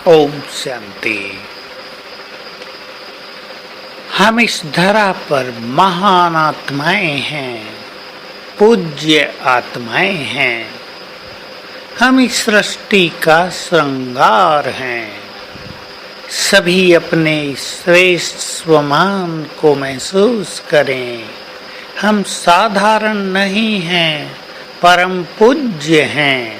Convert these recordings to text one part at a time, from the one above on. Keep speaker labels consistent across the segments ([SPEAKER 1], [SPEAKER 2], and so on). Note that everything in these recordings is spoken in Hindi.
[SPEAKER 1] ओम शांति। हम इस धरा पर महान आत्माएं हैं, पूज्य आत्माएं हैं। हम इस सृष्टि का श्रृंगार हैं। सभी अपने श्रेष्ठ स्वमान को महसूस करें। हम साधारण नहीं हैं, परम पूज्य हैं।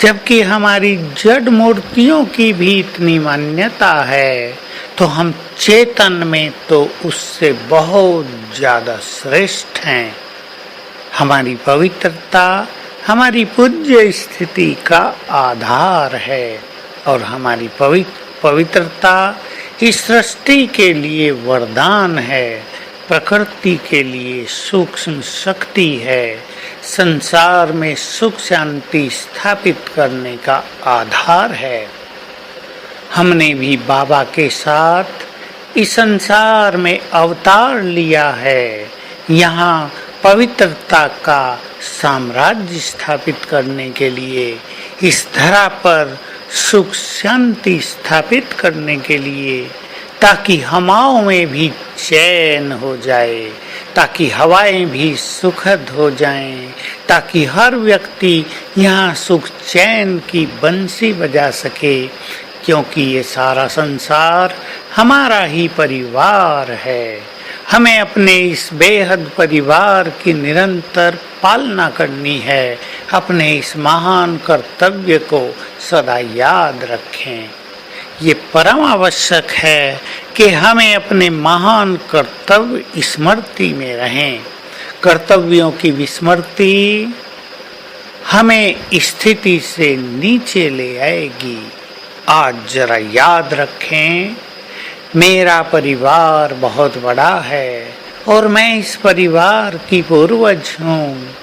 [SPEAKER 1] जबकि हमारी जड़ मूर्तियों की भी इतनी मान्यता है, तो हम चेतन में तो उससे बहुत ज्यादा श्रेष्ठ हैं। हमारी पवित्रता हमारी पूज्य स्थिति का आधार है और हमारी पवित्रता इस सृष्टि के लिए वरदान है, प्रकृति के लिए सूक्ष्म शक्ति है, संसार में सुख शांति स्थापित करने का आधार है। हमने भी बाबा के साथ इस संसार में अवतार लिया है, यहाँ पवित्रता का साम्राज्य स्थापित करने के लिए, इस धरा पर सुख शांति स्थापित करने के लिए, ताकि हवाओं में भी चैन हो जाए, ताकि हवाएं भी सुखद हो जाएं, ताकि हर व्यक्ति यहाँ सुख चैन की बंसी बजा सके, क्योंकि ये सारा संसार हमारा ही परिवार है। हमें अपने इस बेहद परिवार की निरंतर पालना करनी है। अपने इस महान कर्तव्य को सदा याद रखें। ये परम आवश्यक है कि हमें अपने महान कर्तव्य स्मृति में रहें। कर्तव्यों की विस्मृति हमें स्थिति से नीचे ले आएगी। आज जरा याद रखें, मेरा परिवार बहुत बड़ा है और मैं इस परिवार की पूर्वज हूँ।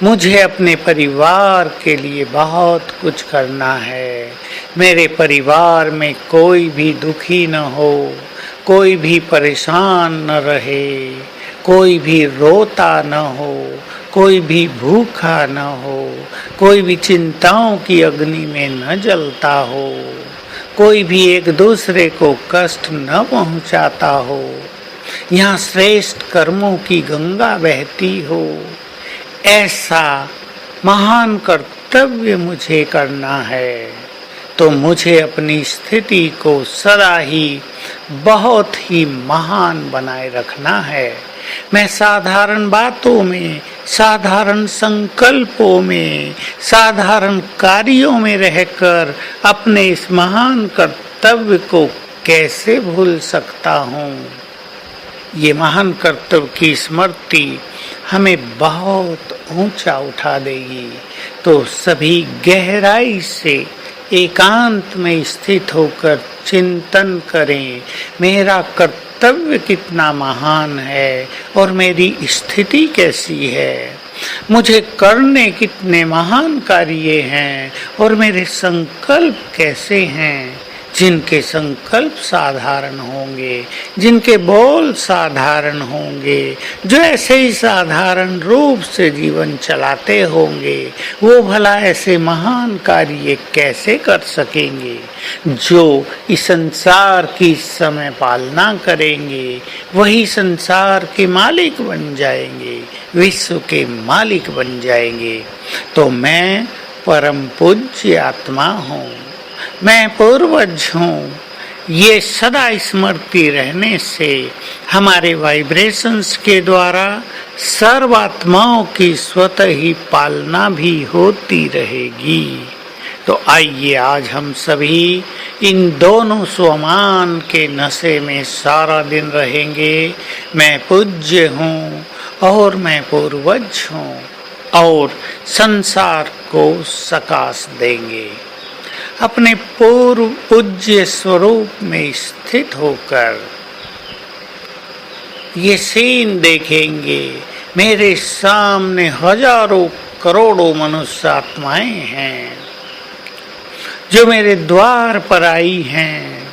[SPEAKER 1] मुझे अपने परिवार के लिए बहुत कुछ करना है। मेरे परिवार में कोई भी दुखी न हो, कोई भी परेशान न रहे, कोई भी रोता न हो, कोई भी भूखा न हो, कोई भी चिंताओं की अग्नि में न जलता हो, कोई भी एक दूसरे को कष्ट न पहुंचाता हो, यहाँ श्रेष्ठ कर्मों की गंगा बहती हो। ऐसा महान कर्तव्य मुझे करना है, तो मुझे अपनी स्थिति को सदा ही बहुत ही महान बनाए रखना है। मैं साधारण बातों में, साधारण संकल्पों में, साधारण कार्यों में रहकर अपने इस महान कर्तव्य को कैसे भूल सकता हूँ। ये महान कर्तव्य की स्मृति हमें बहुत ऊंचा उठा देगी। तो सभी गहराई से एकांत में स्थित होकर चिंतन करें, मेरा कर्तव्य कितना महान है और मेरी स्थिति कैसी है। मुझे करने कितने महान कार्य हैं और मेरे संकल्प कैसे हैं। जिनके संकल्प साधारण होंगे, जिनके बोल साधारण होंगे, जो ऐसे ही साधारण रूप से जीवन चलाते होंगे, वो भला ऐसे महान कार्य कैसे कर सकेंगे। जो इस संसार की समय पालना करेंगे, वही संसार के मालिक बन जाएंगे, विश्व के मालिक बन जाएंगे। तो मैं परम पूज्य आत्मा हूँ, मैं पूर्वज हूँ। ये सदा स्मृति रहने से हमारे वाइब्रेशंस के द्वारा सर्वात्माओं की स्वतः ही पालना भी होती रहेगी। तो आइए आज हम सभी इन दोनों स्वमान के नशे में सारा दिन रहेंगे। मैं पूज्य हूँ और मैं पूर्वज हूँ, और संसार को सकाश देंगे। अपने पूर्व पूज्य स्वरूप में स्थित होकर ये सीन देखेंगे। मेरे सामने हजारों करोड़ों मनुष्य आत्माएं हैं जो मेरे द्वार पर आई हैं,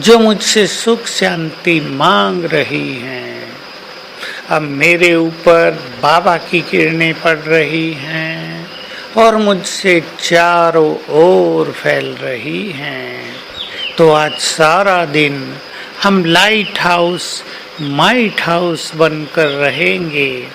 [SPEAKER 1] जो मुझसे सुख शांति मांग रही हैं। अब मेरे ऊपर बाबा की किरणें पड़ रही हैं और मुझसे चारों ओर फैल रही हैं। तो आज सारा दिन हम लाइट हाउस माइट हाउस बनकर रहेंगे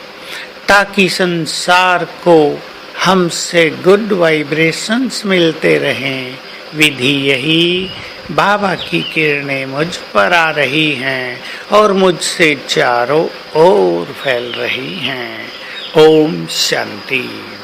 [SPEAKER 1] ताकि संसार को हमसे गुड वाइब्रेशंस मिलते रहें। विधि यही, बाबा की किरणें मुझ पर आ रही हैं और मुझसे चारों ओर फैल रही हैं। ओम शांति।